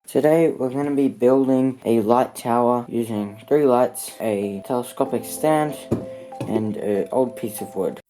Today we're going to be building a light tower using 3 lights, a telescopic stand, and an old piece of wood.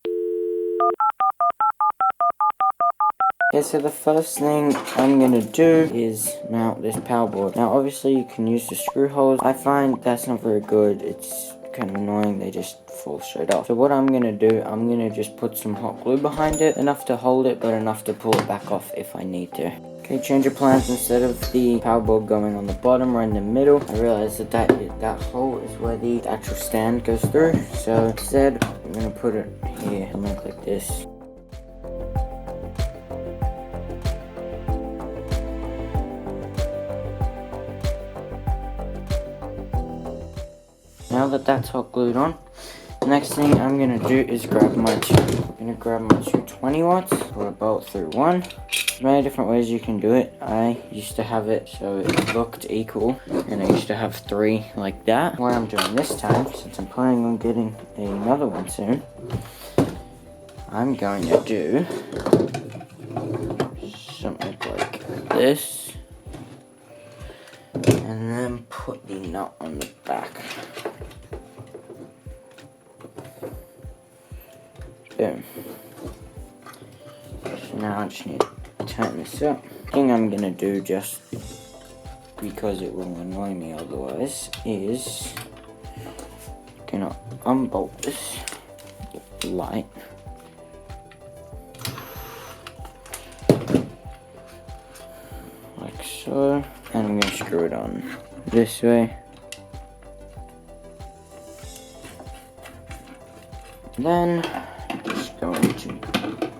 Okay, so the first thing I'm going to do is mount this power board. Now obviously you can use the screw holes. I find that's not very good. It's kind of annoying, they just fall straight off. So what I'm going to do, I'm going to just put some hot glue behind it, enough to hold it but enough to pull it back off if I need to. Okay, change of plans. Instead of the power board going on the bottom or in the middle, I realized that hole is where the actual stand goes through. So instead, I'm going to put it here, something like this. Now that that's hot glued on, the next thing I'm going to do is grab my two 20 watts, put a bolt through one. There's many different ways you can do it. I used to have it so it looked equal, and I used to have 3 like that. What I'm doing this time, since I'm planning on getting another one soon, I'm going to do something like this, and then put the nut on the back. Boom. So now I just need to tighten this up. The thing I'm gonna do, just because it will annoy me otherwise, is gonna unbolt this light. Like so. And I'm gonna screw it on this way. Then just going to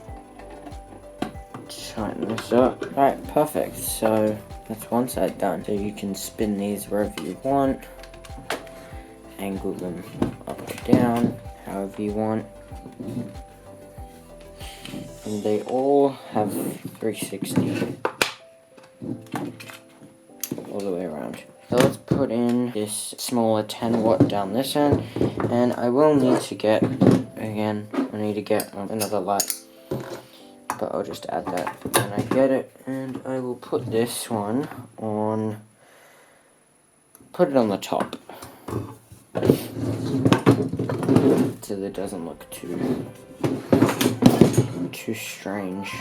tighten this up. Alright, perfect. So that's one side done. So you can spin these wherever you want, angle them up or down, however you want. And they all have 360 all the way around. So let's put in this smaller 10 watt down this end, and I will need to get, again, I need to get another light, but I'll just add that when I get it, and I will put this one on, put it on the top, so that it doesn't look too strange.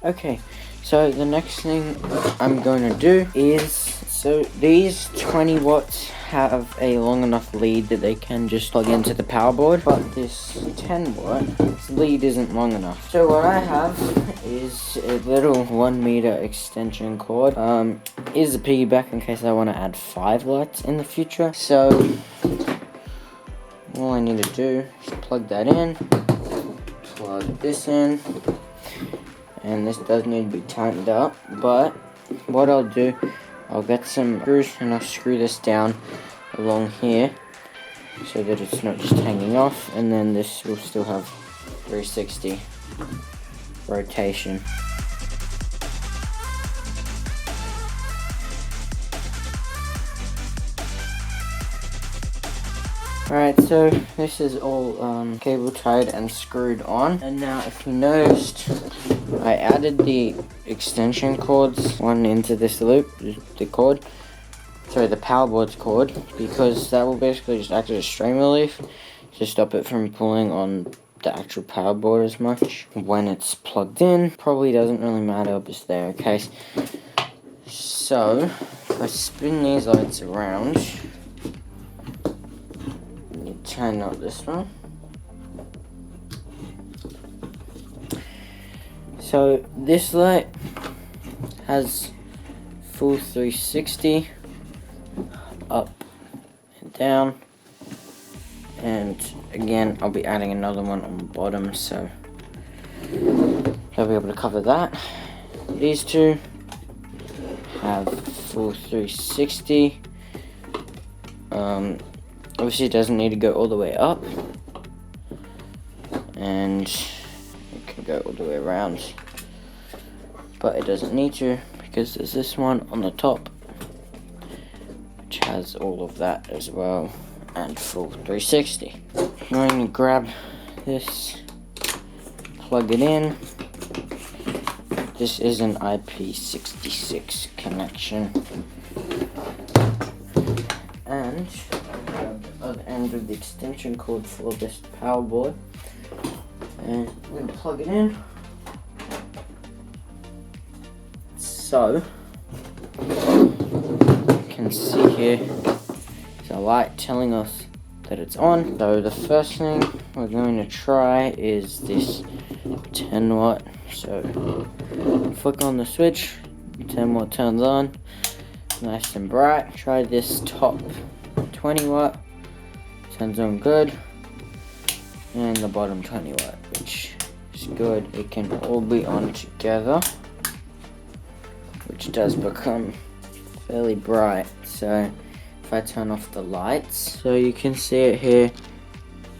Okay, so the next thing I'm going to do is, so these 20 watts have a long enough lead that they can just plug into the power board, but this 10 watt lead isn't long enough. So what I have is a little 1 meter extension cord. Is a piggyback in case I want to add 5 lights in the future. So all I need to do is plug that in, plug this in. And this does need to be tightened up, but what I'll do, I'll get some screws and I'll screw this down along here so that it's not just hanging off, and then this will still have 360 rotation. Alright, so this is all cable tied and screwed on, and now if you noticed, I added the extension cords, one into this loop, the power board's cord, because that will basically just act as a strain relief to stop it from pulling on the actual power board as much. When it's plugged in, probably doesn't really matter, but it's there, okay? So, if I spin these lights around, you turn out this one. So this light has full 360 up and down, and again I'll be adding another one on the bottom, so I'll be able to cover that. These two have full 360. Obviously it doesn't need to go all the way up, and it can go all the way around. but it doesn't need to because there's this one on the top which has all of that as well, and full 360. I'm going to grab this, plug it in. This is an IP66 connection, and grab the other end of the extension cord for this power board, and I'm going to plug it in. So you can see here there's a light telling us that it's on. So the first thing we're going to try is this 10 watt. So flick on the switch, 10 watt turns on, nice and bright. Try this top 20 watt, turns on good, and the bottom 20 watt, which is good. It can all be on together, which does become fairly bright. So if I turn off the lights, so you can see it here,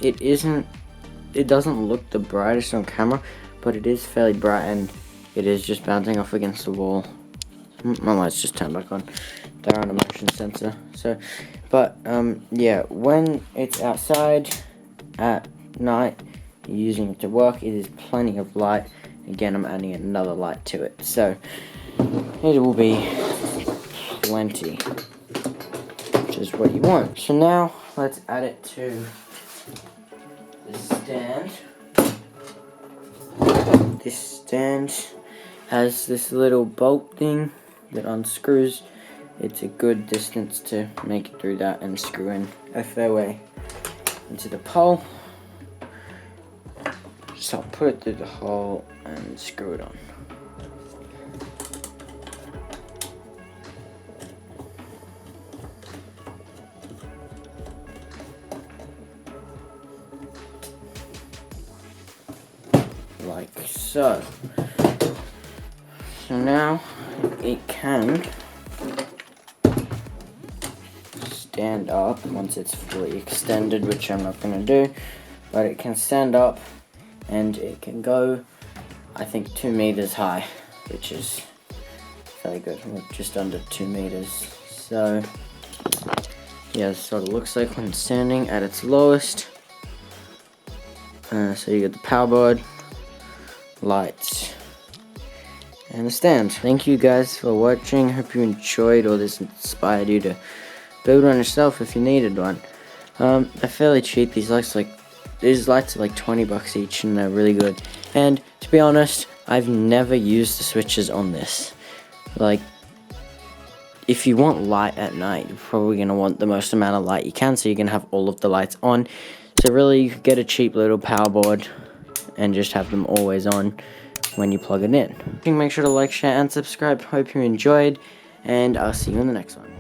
it doesn't look the brightest on camera, but it is fairly bright, and it is just bouncing off against the wall. My lights just turned back on. They're on a motion sensor. So, but yeah, when it's outside at night, you're using it to work, it is plenty of light. Again, I'm adding another light to it, so it will be plenty, which is what you want. So now let's add it to the stand. This stand has this little bolt thing that unscrews. It's a good distance to make it through that and screw in a fair way into the pole. So I'll put it through the hole and screw it on. Like so. So now it can stand up once it's fully extended, which I'm not going to do, but it can stand up and it can go, I think, 2 meters high, which is very good. We're just under 2 meters. So yeah, this is what it looks like when it's standing at its lowest. So you get the power board, lights, and the stand. Thank you guys for watching. Hope you enjoyed, or this inspired you to build one yourself if you needed one. They're fairly cheap. These lights are like 20 bucks each, and they're really good. And to be honest, I've never used the switches on this. Like, if you want light at night, you're probably gonna want the most amount of light you can, so you can have all of the lights on. So really, you could get a cheap little power board and just have them always on when you plug it in. Make sure to like, share, and subscribe. Hope you enjoyed, and I'll see you in the next one.